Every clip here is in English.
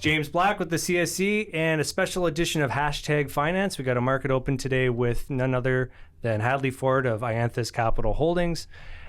James Black with the CSE and a special edition of Hashtag Finance. We got a market open today with none other than Hadley Ford of iAnthus Capital Holdings.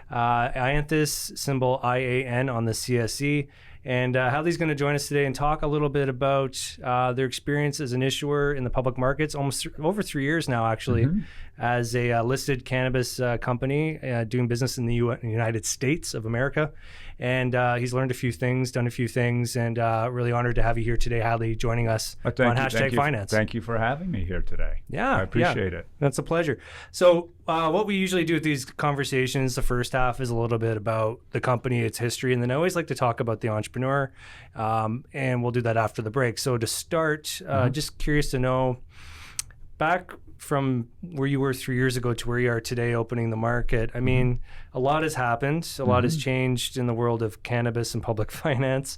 iAnthus, symbol IAN on the CSE. And Hadley's going to join us today and talk a little bit about their experience as an issuer in the public markets, almost over 3 years now, actually, as a listed cannabis company doing business in the United States of America. And he's learned a few things, done a few things, and really honored to have you here today, Hadley, joining us on Hashtag Finance. Thank you for having me here today. Yeah, I appreciate it. That's a pleasure. So what we usually do with these conversations, the first half is a little bit about the company, its history, and then I always like to talk about the entrepreneur, and we'll do that after the break. So to start, just curious to know, back from where you were 3 years ago to where you are today opening the market, I mean, a lot has happened. A lot has changed in the world of cannabis and public finance.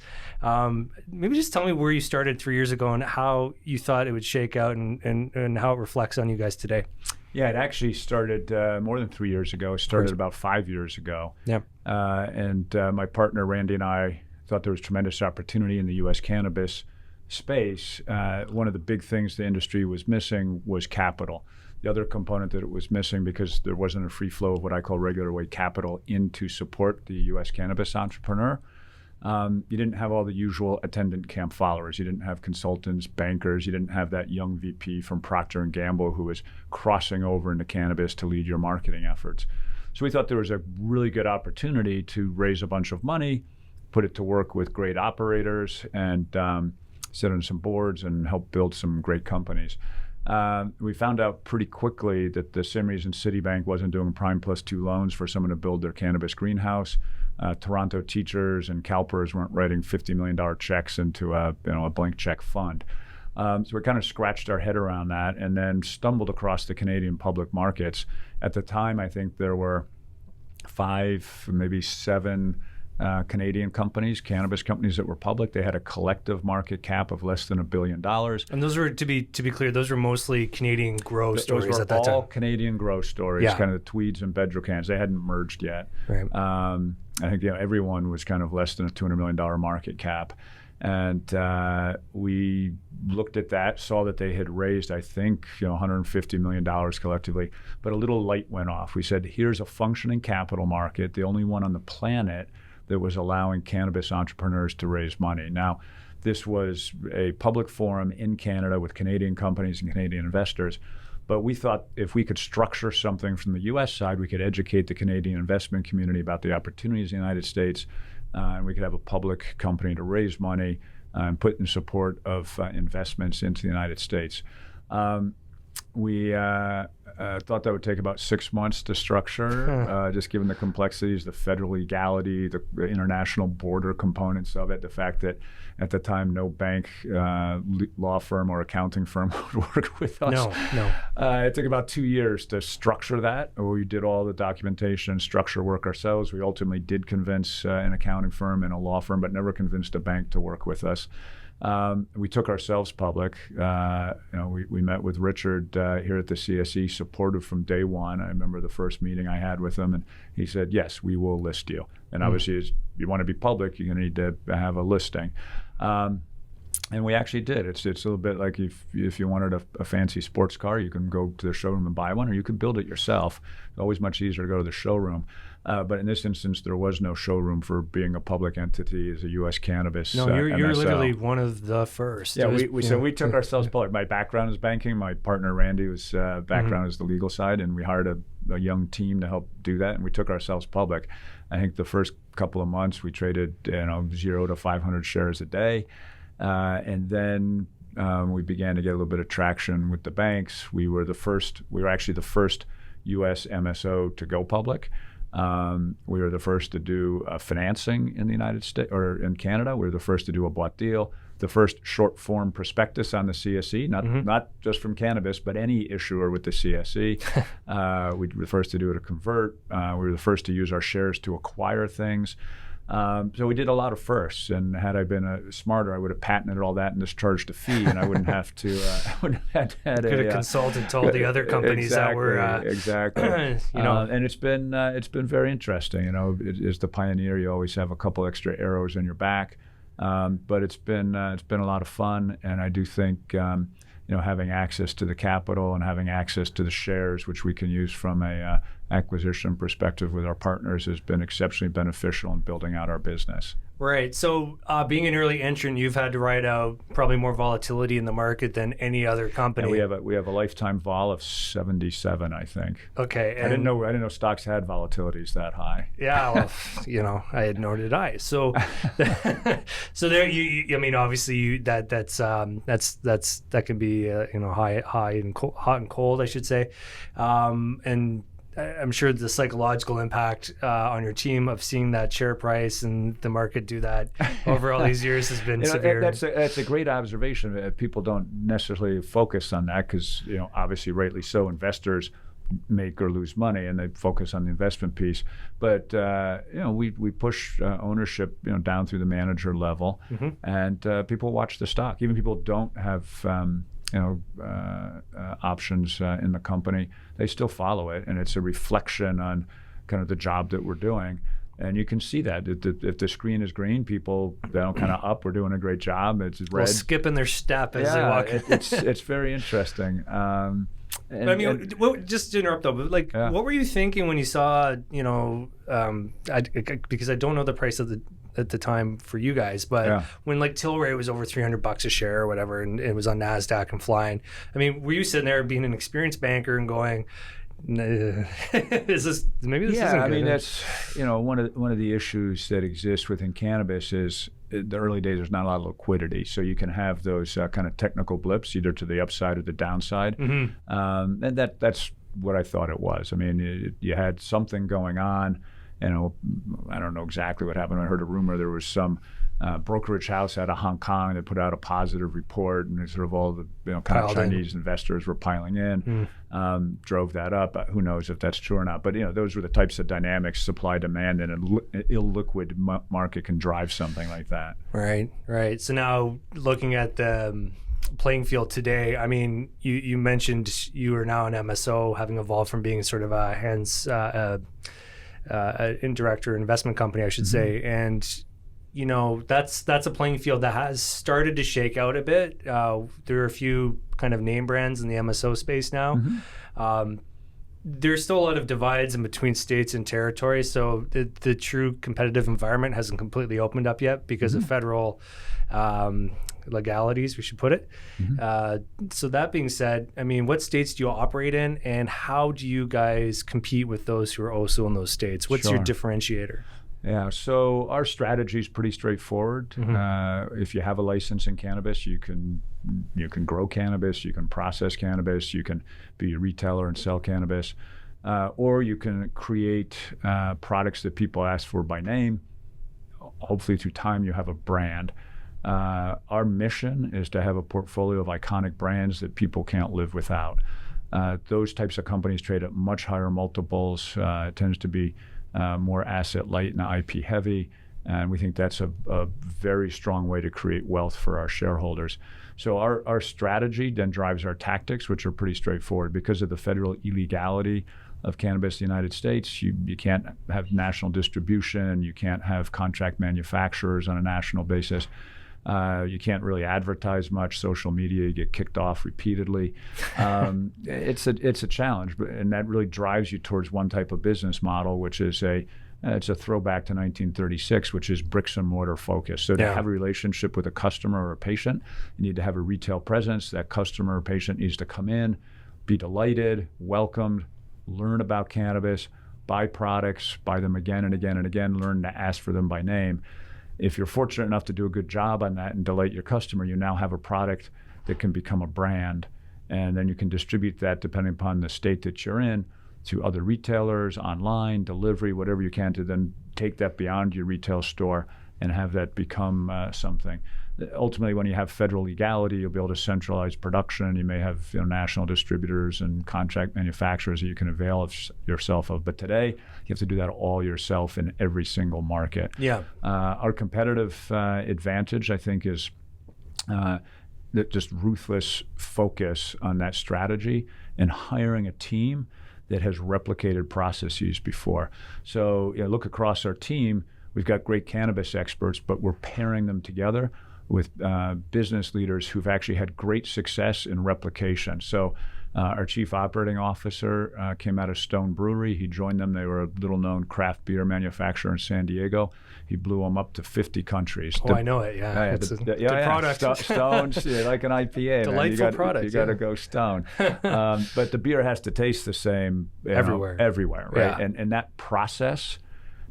Maybe just tell me where you started 3 years ago and how you thought it would shake out and how it reflects on you guys today. Yeah, it actually started more than 3 years ago. It started about 5 years ago. Yeah. And my partner, Randy, and I thought there was tremendous opportunity in the U.S. cannabis space. One of the big things the industry was missing was capital. The other component that it was missing, because there wasn't a free flow of what I call regular way capital in to support the U.S. cannabis entrepreneur. You didn't have all the usual attendant camp followers. You didn't have consultants, bankers. You didn't have that young VP from Procter & Gamble who was crossing over into cannabis to lead your marketing efforts. So we thought there was a really good opportunity to raise a bunch of money, put it to work with great operators, and sit on some boards and help build some great companies. We found out pretty quickly that the same reason Citibank wasn't doing prime plus 2 loans for someone to build their cannabis greenhouse. Toronto teachers and CalPERS weren't writing $50 million checks into a blank check fund. So we kind of scratched our head around that and then stumbled across the Canadian public markets. At the time, I think there were 5, maybe 7 Canadian companies, cannabis companies that were public. They had a collective market cap of less than $1 billion. And those were, to be clear, those were mostly Canadian grow stories at that time. Those were all Canadian grow stories, kind of the Tweeds and Bedrocans. They hadn't merged yet. Right. I think everyone was kind of less than a $200 million market cap. And we looked at that, saw that they had raised, I think, $150 million collectively, but a little light went off. We said, here's a functioning capital market, the only one on the planet that was allowing cannabis entrepreneurs to raise money. Now, this was a public forum in Canada with Canadian companies and Canadian investors, but we thought if we could structure something from the U.S. side, we could educate the Canadian investment community about the opportunities in the United States, and we could have a public company to raise money and put in support of investments into the United States. We thought that would take about 6 months to structure, just given the complexities, the federal legality, the international border components of it, the fact that at the time no bank, law firm, or accounting firm would work with us. No. It took about 2 years to structure that. We did all the documentation and structure work ourselves. We ultimately did convince an accounting firm and a law firm, but never convinced a bank to work with us. We took ourselves public. We met with Richard here at the CSE, supportive from day one. I remember the first meeting I had with him, and he said, yes, we will list you. And obviously, if you want to be public, you're going to need to have a listing. And we actually did. It's a little bit like if you wanted a fancy sports car, you can go to the showroom and buy one, or you could build it yourself. It's always much easier to go to the showroom. But in this instance, there was no showroom for being a public entity as a U.S. cannabis. No, you're literally one of the first. Yeah, so we took ourselves public. My background is banking. My partner, Randy, was background is the legal side, and we hired a young team to help do that, and we took ourselves public. I think the first couple of months we traded 0 to 500 shares a day. And then we began to get a little bit of traction with the banks. We were actually the first U.S. MSO to go public. We were the first to do financing in the United States or in Canada. We were the first to do a bought deal, the first short form prospectus on the CSE, not just from cannabis, but any issuer with the CSE. We were the first to do it a convert. We were the first to use our shares to acquire things. So we did a lot of firsts, and had I been smarter, I would have patented all that and just charged a fee, and I wouldn't have to. I wouldn't have had could have consulted, told the other companies that were exactly. And it's been very interesting. As the pioneer, you always have a couple extra arrows in your back. But it's been a lot of fun, and I do think having access to the capital and having access to the shares, which we can use from a acquisition perspective with our partners, has been exceptionally beneficial in building out our business. Right. So being an early entrant, you've had to ride out probably more volatility in the market than any other company. And we have a lifetime vol of 77, I think. Okay. And I didn't know stocks had volatilities that high. Yeah, well, nor did I. So, so there, I mean, obviously, that can be high and cold, hot and cold, I should say, and I'm sure the psychological impact on your team of seeing that share price and the market do that over all these years has been severe. That's a great observation. People don't necessarily focus on that because, obviously, rightly so, investors make or lose money and they focus on the investment piece. But we push ownership down through the manager level, and people watch the stock. Even people don't have options in the company, they still follow it, and it's a reflection on kind of the job that we're doing. And you can see that if the screen is green, people kind of up. We're doing a great job. It's red. Well, skipping their step as they walk. It's very interesting. Just to interrupt though, but what were you thinking when you saw, because I don't know the price at the time for you guys, but when Tilray was over $300 a share or whatever, and it was on NASDAQ and flying, I mean, were you sitting there being an experienced banker and going, is this maybe this isn't good? I mean, that's one of the issues that exists within cannabis is the early days. There's not a lot of liquidity, so you can have those kind of technical blips either to the upside or the downside, and that's what I thought it was. I mean, you had something going on. I don't know exactly what happened. I heard a rumor there was some brokerage house out of Hong Kong that put out a positive report, and sort of all the kind of Chinese investors were piling in, drove that up. Who knows if that's true or not? But those were the types of dynamics, supply demand, and an illiquid market can drive something like that. Right. So now looking at the playing field today, I mean, you mentioned you are now an MSO, having evolved from being sort of a indirect or investment company, I should say, and that's a playing field that has started to shake out a bit. There are a few kind of name brands in the MSO space now. There's still a lot of divides in between states and territories, so the true competitive environment hasn't completely opened up yet because of federal legalities, we should put it. So that being said, I mean, what states do you operate in, and how do you guys compete with those who are also in those states? What's your differentiator? Yeah, so our strategy is pretty straightforward. If you have a license in cannabis, you can grow cannabis, you can process cannabis, you can be a retailer and sell cannabis, or you can create products that people ask for by name. Hopefully through time you have a brand. Our mission is to have a portfolio of iconic brands that people can't live without. Those types of companies trade at much higher multiples. It tends to be more asset light and IP heavy, and we think that's a very strong way to create wealth for our shareholders. So our strategy then drives our tactics, which are pretty straightforward. Because of the federal illegality of cannabis in the United States, you can't have national distribution, you can't have contract manufacturers on a national basis. You can't really advertise much. Social media, you get kicked off repeatedly. It's a challenge, and that really drives you towards one type of business model, which is it's a throwback to 1936, which is bricks and mortar focus. So to have a relationship with a customer or a patient, you need to have a retail presence. That customer or patient needs to come in, be delighted, welcomed, learn about cannabis, buy products, buy them again and again and again, learn to ask for them by name. If you're fortunate enough to do a good job on that and delight your customer, you now have a product that can become a brand. And then you can distribute that, depending upon the state that you're in, to other retailers, online, delivery, whatever you can, to then take that beyond your retail store and have that become something. Ultimately, when you have federal legality, you'll be able to centralize production. You may have national distributors and contract manufacturers that you can avail yourself of. But today, you have to do that all yourself in every single market. Our competitive advantage, I think, is that just ruthless focus on that strategy and hiring a team that has replicated processes before. So look across our team. We've got great cannabis experts, but we're pairing them together with business leaders who've actually had great success in replication. So our chief operating officer came out of Stone Brewery. He joined them. They were a little-known craft beer manufacturer in San Diego. He blew them up to 50 50 countries. I know it, yeah. It's a good product. Stone's like an IPA. Delightful product. You got to go Stone. But the beer has to taste the same everywhere, right? Yeah. And that process,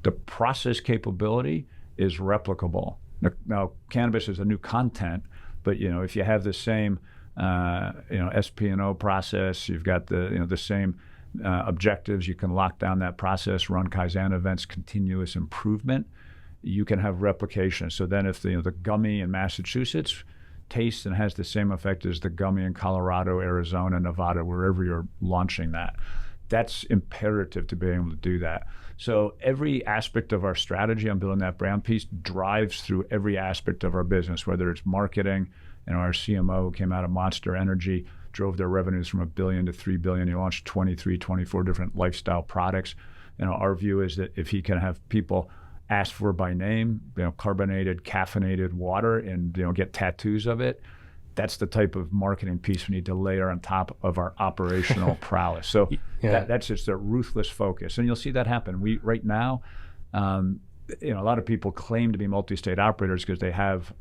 the process capability is replicable. Now, cannabis is a new content, but if you have the same SP&O process, you've got the same objectives. You can lock down that process, run Kaizen events, continuous improvement. You can have replication. So then, if the gummy in Massachusetts tastes and has the same effect as the gummy in Colorado, Arizona, Nevada, wherever you're launching that's imperative to being able to do that. So every aspect of our strategy on building that brand piece drives through every aspect of our business, whether it's marketing. Our CMO came out of Monster Energy, drove their revenues from $1 billion to $3 billion. He launched 23, 24 different lifestyle products. Our view is that if he can have people ask for by name, carbonated, caffeinated water, and get tattoos of it, that's the type of marketing piece we need to layer on top of our operational prowess. So that's just a ruthless focus, and you'll see that happen. We right now, a lot of people claim to be multi-state operators because they have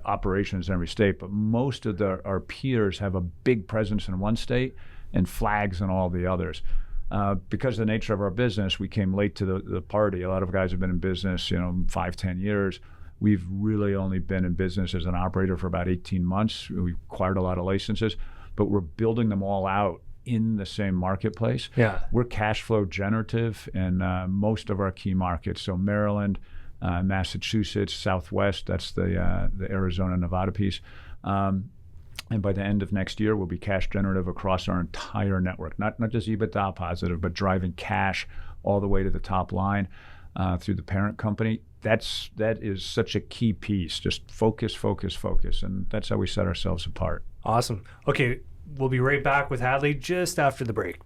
operations in every state, but most of our peers have a big presence in one state and flags in all the others. Because of the nature of our business, we came late to the party. A lot of guys have been in business, 5-10 years. We've really only been in business as an operator for about 18 months. We acquired a lot of licenses, but we're building them all out in the same marketplace. Yeah. We're cash flow generative in most of our key markets. So Maryland, Massachusetts, Southwest, that's the Arizona, Nevada piece. And by the end of next year, we'll be cash generative across our entire network, not just EBITDA positive, but driving cash all the way to the top line through the parent company. That is such a key piece. Just focus, and that's how we set ourselves apart. Awesome. Okay, we'll be right back with Hadley just after the break.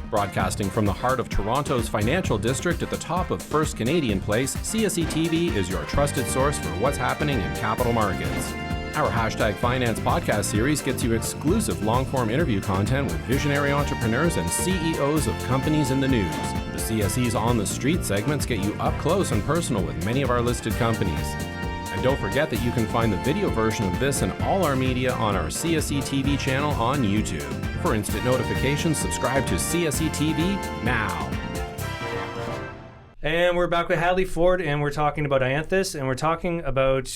Broadcasting from the heart of Toronto's financial district at the top of First Canadian Place, CSE TV is your trusted source for what's happening in capital markets. Our #Finance podcast series gets you exclusive long-form interview content with visionary entrepreneurs and CEOs of companies in the news. The CSE's On the Street segments get you up close and personal with many of our listed companies. And don't forget that you can find the video version of this and all our media on our CSE TV channel on YouTube. For instant notifications, subscribe to CSE TV now. And we're back with Hadley Ford, and we're talking about iAnthus, and we're talking about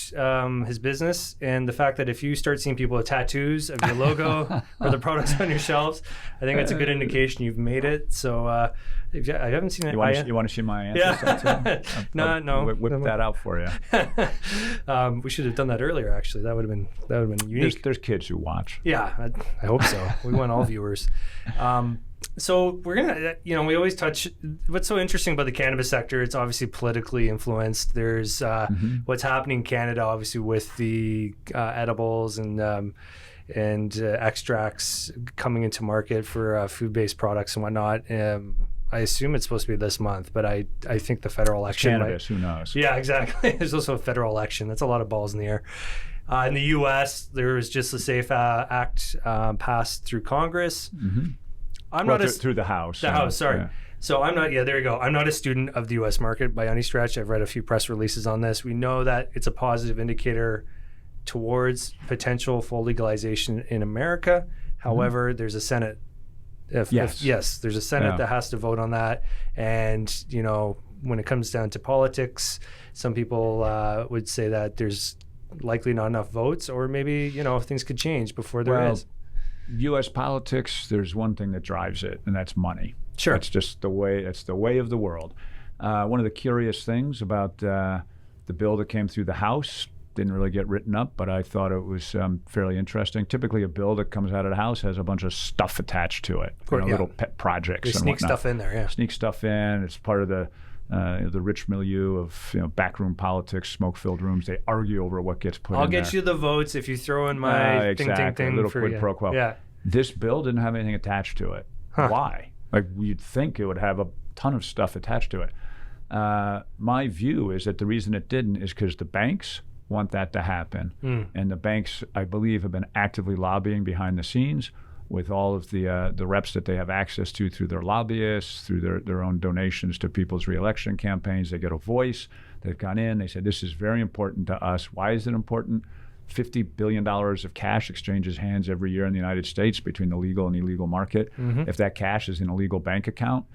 his business and the fact that if you start seeing people with tattoos of your logo or the products on your shelves, I think that's a good indication you've made it. So I haven't seen it. You want to see my iAnthus tattoo? No. Whip that out for you. We should have done that earlier. Actually, that would have been unique. There's kids who watch. Yeah, I hope so. We want all viewers. So we're going to, we always touch what's so interesting about the cannabis sector. It's obviously politically influenced. There's what's happening in Canada, obviously, with the edibles and extracts coming into market for food-based products and whatnot. I assume it's supposed to be this month, but I think the federal election. Cannabis, who knows? Yeah, exactly. There's also a federal election. That's a lot of balls in the air. In the U.S., there was just the SAFE Act passed through Congress. Mm-hmm. Through the House. The House, sorry. Yeah. So I'm not, there you go. I'm not a student of the U.S. market by any stretch. I've read a few press releases on this. We know that it's a positive indicator towards potential full legalization in America. However, there's a Senate. There's a Senate that has to vote on that. And, when it comes down to politics, some people would say that there's likely not enough votes, or maybe, things could change before there is. U.S. politics, there's one thing that drives it, and that's money. Sure. It's just the way of the world. One of the curious things about the bill that came through the House didn't really get written up, but I thought it was fairly interesting. Typically, a bill that comes out of the House has a bunch of stuff attached to it, little pet projects. They sneak stuff in there, yeah. Sneak stuff in. It's part of the rich milieu of backroom politics, smoke-filled rooms. They argue over what gets put in there. I'll get you the votes if you throw in my thing. A little quid pro quo. Yeah. This bill didn't have anything attached to it. Why? Like, you'd think it would have a ton of stuff attached to it. My view is that the reason it didn't is because the banks want that to happen. And the banks, I believe, have been actively lobbying behind the scenes with all of the reps that they have access to through their lobbyists, through their own donations to people's reelection campaigns. They get a voice. They've gone in. They said, this is very important to us. Why is it important? $50 billion of cash exchanges hands every year in the United States between the legal and illegal market. If that cash is in a legal bank account,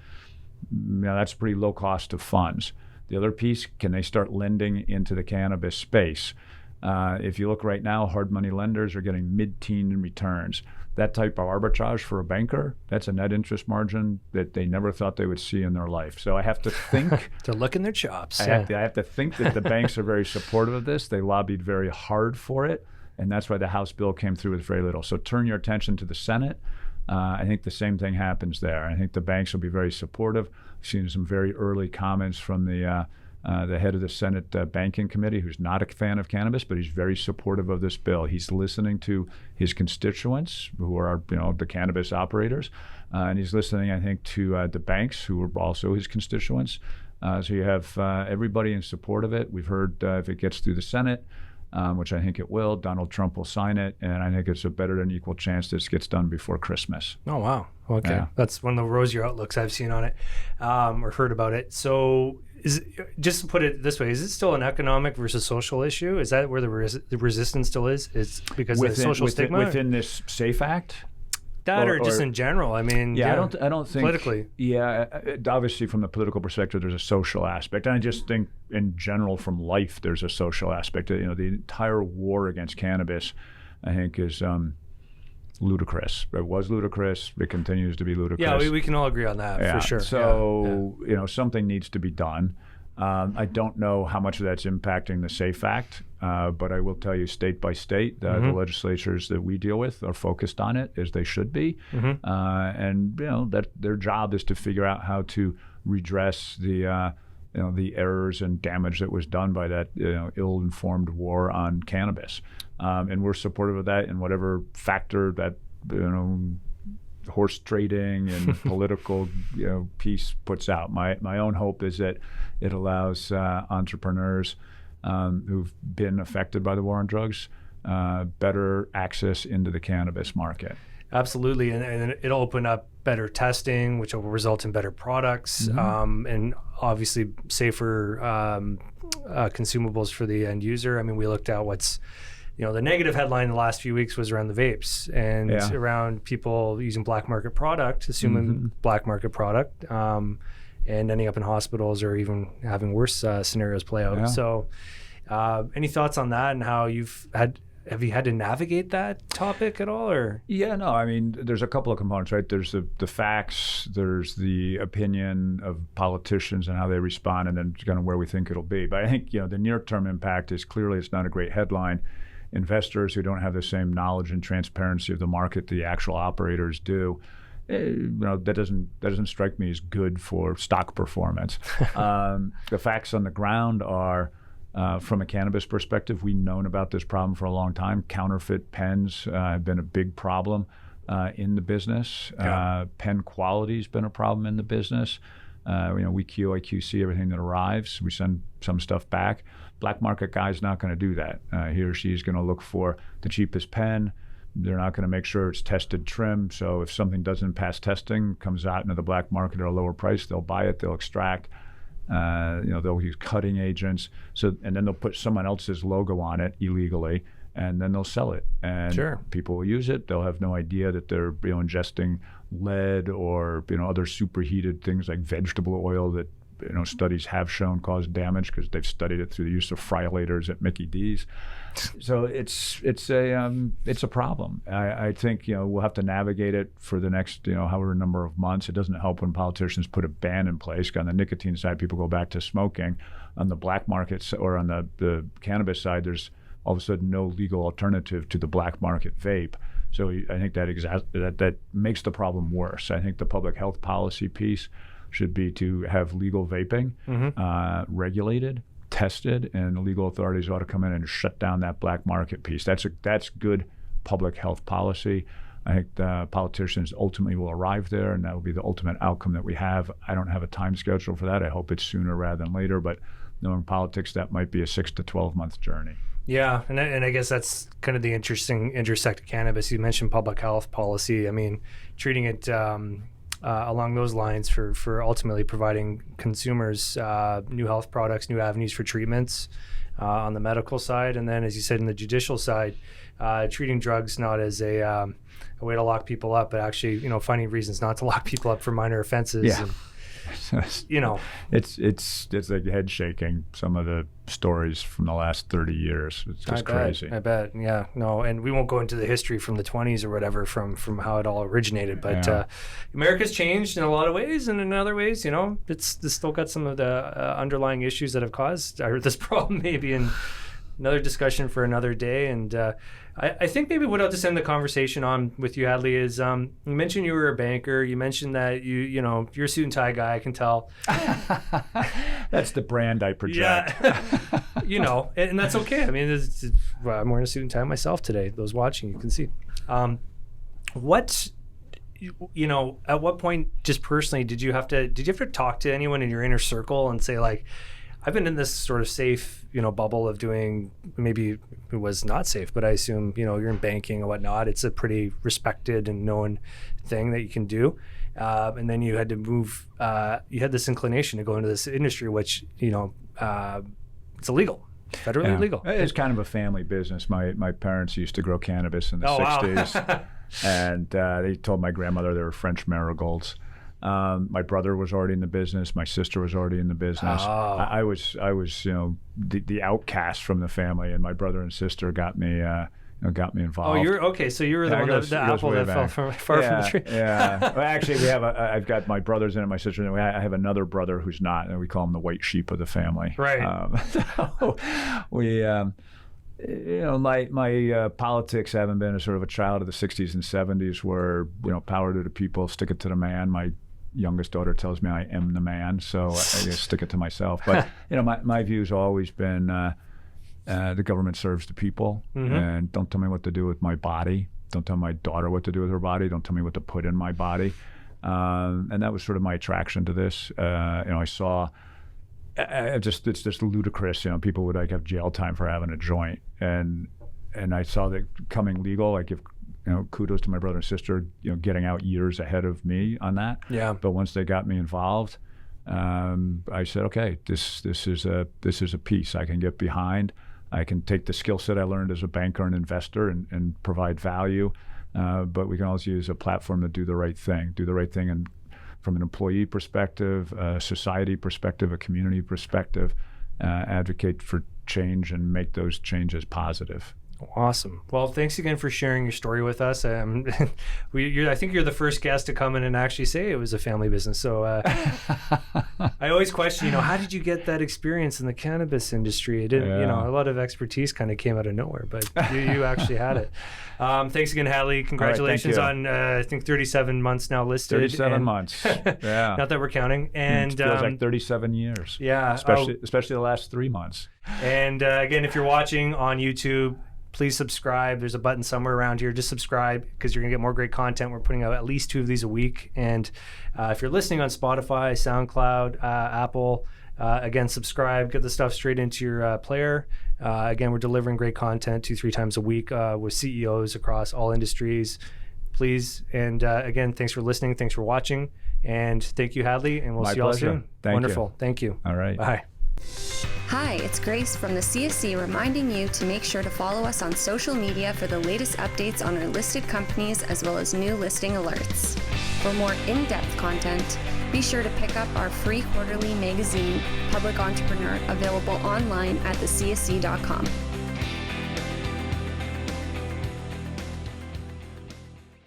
that's pretty low cost of funds. The other piece, can they start lending into the cannabis space? If you look right now, hard money lenders are getting mid-teen returns. That type of arbitrage for a banker, that's a net interest margin that they never thought they would see in their life. So I have to think. To look in their chops. I have to think that the banks are very supportive of this. They lobbied very hard for it, and that's why the House bill came through with very little. So turn your attention to the Senate. I think the same thing happens there. I think the banks will be very supportive. I've seen some very early comments from the head of the Senate Banking Committee, who's not a fan of cannabis, but he's very supportive of this bill. He's listening to his constituents, who are the cannabis operators, and he's listening, I think, to the banks, who are also his constituents. So you have everybody in support of it. We've heard if it gets through the Senate, which I think it will, Donald Trump will sign it, and I think it's a better than equal chance this gets done before Christmas. Oh, wow. Okay. Yeah. That's one of the rosier outlooks I've seen on it or heard about it. So just to put it this way, is it still an economic versus social issue? Is that where the resistance still is? It's because of the social stigma? Within this SAFE Act? That or just in general? I mean, I don't think politically. Yeah, obviously from the political perspective, there's a social aspect, and I just think in general from life, there's a social aspect. The entire war against cannabis, I think, is ludicrous. It was ludicrous. It continues to be ludicrous. Yeah, we can all agree on that for sure. So something needs to be done. I don't know how much of that's impacting the SAFE Act, but I will tell you, state by state, the legislatures that we deal with are focused on it, as they should be, and that their job is to figure out how to redress the errors and damage that was done by that ill-informed war on cannabis, and we're supportive of that in whatever factor that horse trading and political piece puts out. My own hope is that it allows entrepreneurs who've been affected by the war on drugs better access into the cannabis market. Absolutely, and it'll open up better testing, which will result in better products, and obviously safer consumables for the end user. I mean, we looked at what's the negative headline the last few weeks was around the vapes and around people using black market product, assuming black market product, and ending up in hospitals or even having worse scenarios play out. So any thoughts on that and how have you had to navigate that topic at all? Or I mean, there's a couple of components, right? There's the facts, there's the opinion of politicians and how they respond, and then kind of where we think it'll be. But I think the near-term impact is clearly it's not a great headline. Investors who don't have the same knowledge and transparency of the market the actual operators do, that doesn't strike me as good for stock performance. The facts on the ground are, from a cannabis perspective, we've known about this problem for a long time. Counterfeit pens have been a big problem in the business. Pen quality has been a problem in the business. We QA/QC everything that arrives. We send some stuff back. Black market guy's not going to do that. He or she is going to look for the cheapest pen. They're not going to make sure it's tested trim. So if something doesn't pass testing, comes out into the black market at a lower price, they'll buy it, they'll extract. They'll use cutting agents. And then they'll put someone else's logo on it illegally, and then they'll sell it. And people will use it. They'll have no idea that they're ingesting lead or other superheated things like vegetable oil that studies have shown cause damage because they've studied it through the use of friolators at Mickey D's. So it's a problem. I think we'll have to navigate it for the next however number of months. It doesn't help when politicians put a ban in place. On the nicotine side, people go back to smoking. On the black markets or on the cannabis side, there's all of a sudden no legal alternative to the black market vape. So I think that makes the problem worse. I think the public health policy piece should be to have legal vaping regulated, tested, and the legal authorities ought to come in and shut down that black market piece. That's good public health policy. I think the politicians ultimately will arrive there, and that will be the ultimate outcome that we have. I don't have a time schedule for that. I hope it's sooner rather than later, but knowing politics, that might be a 6 to 12 month journey. Yeah, and I guess that's kind of the interesting intersect of cannabis. You mentioned public health policy. I mean, treating it along those lines for ultimately providing consumers new health products, new avenues for treatments on the medical side, and then, as you said, in the judicial side, treating drugs not as a way to lock people up, but actually, finding reasons not to lock people up for minor offenses. Yeah. And, it's like head shaking, some of the stories from the last 30 years. It's just crazy. I bet. Yeah. No, and we won't go into the history from the 20s or whatever from how it all originated, but America's changed in a lot of ways, and in other ways, it's still got some of the underlying issues that have caused this problem, maybe, in another discussion for another day. And I think maybe what I'll just end the conversation on with you, Hadley, is you mentioned you were a banker. You mentioned that you're a suit and tie guy. I can tell. That's the brand I project. Yeah. And that's okay. I mean, I'm wearing a suit and tie myself today. Those watching, you can see. At what point, just personally, did you have to talk to anyone in your inner circle and say, like, I've been in this sort of safe, bubble of doing, maybe it was not safe, but I assume, you're in banking and whatnot. It's a pretty respected and known thing that you can do. And then you had to move, you had this inclination to go into this industry, which, it's illegal, federally illegal. It's kind of a family business. My parents used to grow cannabis in the 60s. Wow. And they told my grandmother they were French marigolds. My brother was already in the business. My sister was already in the business. Oh. I was, the outcast from the family, and my brother and sister got me involved. Oh, you're okay. So you were the one the apple that fell far from the tree. Yeah. Well, actually, I've got my brothers in it, my sister, and I have another brother who's not, and we call him the white sheep of the family. Right. So we. My politics haven't been a sort of a child of the 60s and 70s where, power to the people, stick it to the man. My youngest daughter tells me I am the man, so I just stick it to myself. But, my view's always been the government serves the people, and don't tell me what to do with my body. Don't tell my daughter what to do with her body. Don't tell me what to put in my body. And that was sort of my attraction to this. I saw... it's just ludicrous. People would have jail time for having a joint, and I saw that coming legal. I give kudos to my brother and sister, getting out years ahead of me on that. Yeah. But once they got me involved, I said, okay, this is a piece I can get behind. I can take the skill set I learned as a banker and investor and provide value. But we can also use a platform to do the right thing and. From an employee perspective, a society perspective, a community perspective, advocate for change and make those changes positive. Awesome. Well, thanks again for sharing your story with us. I think you're the first guest to come in and actually say it was a family business. So I always question, how did you get that experience in the cannabis industry? It didn't, a lot of expertise kind of came out of nowhere, but you actually had it. Thanks again, Hadley. Congratulations on, I think, 37 months now listed. 37 months. Yeah. Not that we're counting. And it feels like 37 years. Yeah. Especially the last 3 months. And again, if you're watching on YouTube, please subscribe. There's a button somewhere around here. Just subscribe because you're going to get more great content. We're putting out at least 2 of these a week. And if you're listening on Spotify, SoundCloud, Apple, again, subscribe. Get the stuff straight into your player. Again, we're delivering great content 2-3 times a week with CEOs across all industries. Please. And again, thanks for listening. Thanks for watching. And thank you, Hadley. And we'll see you all soon. Wonderful. Thank you. All right. Bye. Hi, it's Grace from the CSE reminding you to make sure to follow us on social media for the latest updates on our listed companies as well as new listing alerts. For more in-depth content, be sure to pick up our free quarterly magazine, Public Entrepreneur, available online at thecse.com.